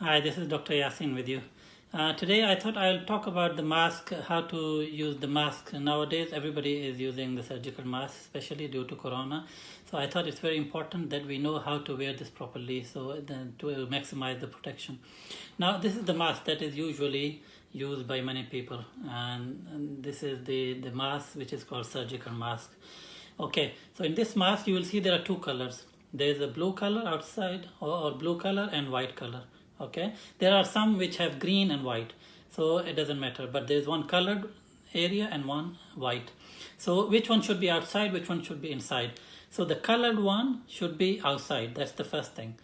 Hi, this is Dr. Yasin with you. Today I thought I'll talk about the mask, how to use the mask. Nowadays everybody is using the surgical mask, especially due to Corona. So I thought it's very important that we know how to wear this properly to maximize the protection. Now this is the mask that is usually used by many people, and this is the mask which is called surgical mask. Okay, so in this mask you will see there are two colors. There is a blue color outside or blue color and white color. Okay, there are some which have green and white, so it doesn't matter, but there is one colored area and one white. So which one should be outside, which one should be inside? So the colored one should be outside. That's the first thing.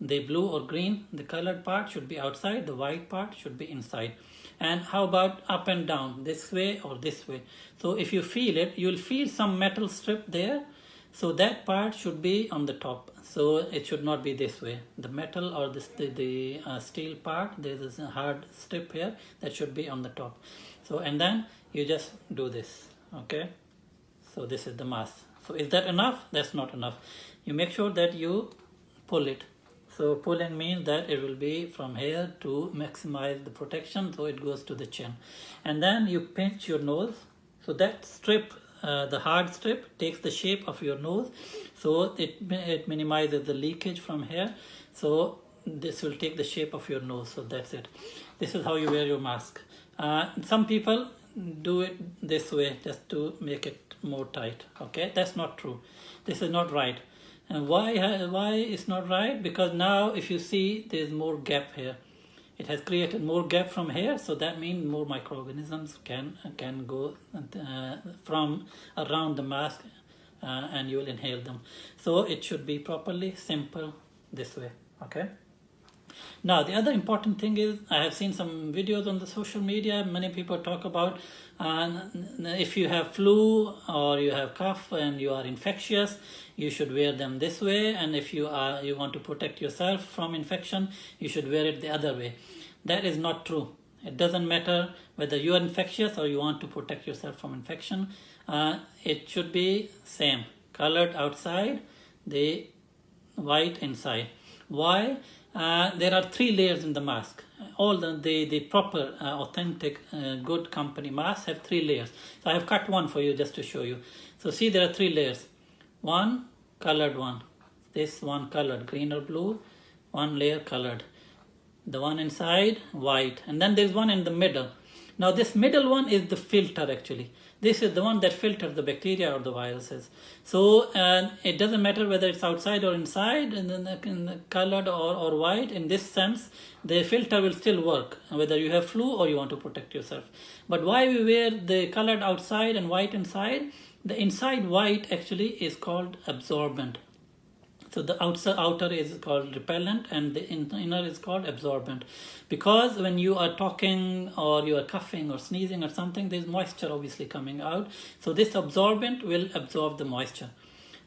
The blue or green, the colored part should be outside, the white part should be inside. And how about up and down, this way or this way? So if you feel it, you'll feel some metal strip there. So that part should be on the top. So it should not be this way. The metal or the steel part, there's a hard strip here that should be on the top. So and then you just do this. Okay. So this is the mask. So is that enough? That's not enough. You make sure that you pull it. So pulling means that it will be from here to maximize the protection, so it goes to the chin. And then you pinch your nose. So that strip, the hard strip, takes the shape of your nose. So it minimizes the leakage from here. So this will take the shape of your nose. So that's it. This is how you wear your mask. Some people do it this way just to make it more tight. Okay, that's not true. This is not right. And why it's not right? Because now if you see there's more gap here. It has created more gap from here, so that means more microorganisms can go from around the mask and you will inhale them. So it should be properly simple this way. Okay. Now the other important thing is, I have seen some videos on the social media. Many people talk about if you have flu or you have cough and you are infectious, you should wear them this way, and if you want to protect yourself from infection, you should wear it the other way. That is not true. It doesn't matter whether you are infectious or you want to protect yourself from infection. It should be same, colored outside, the white inside. Why? There are 3 layers in the mask. All the proper authentic good company masks have 3 layers. So I have cut one for you just to show you. So see, there are 3 layers. One colored one, this one colored, green or blue, one layer colored, the one inside white, and then there's one in the middle. Now this middle one is the filter actually. This is the one that filters the bacteria or the viruses. So it doesn't matter whether it's outside or inside, and then in the colored or white. In this sense, the filter will still work whether you have flu or you want to protect yourself. But why we wear the colored outside and white inside? The inside white actually is called absorbent. So the outer is called repellent and the inner is called absorbent. Because when you are talking or you are coughing or sneezing or something, there's moisture obviously coming out. So this absorbent will absorb the moisture.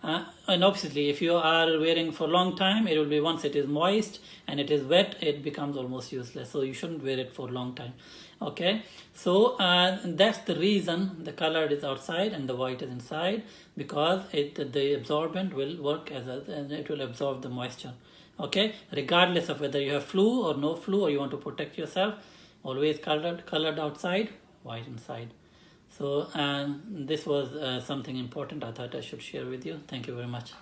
And obviously if you are wearing for a long time, it will be, once it is moist and it is wet, it becomes almost useless. So you shouldn't wear it for a long time. Okay, so that's the reason the colored is outside and the white is inside, because the absorbent will work and it will absorb the moisture. Okay, regardless of whether you have flu or no flu or you want to protect yourself, always colored outside, white inside. So this was something important I thought I should share with you. Thank you very much.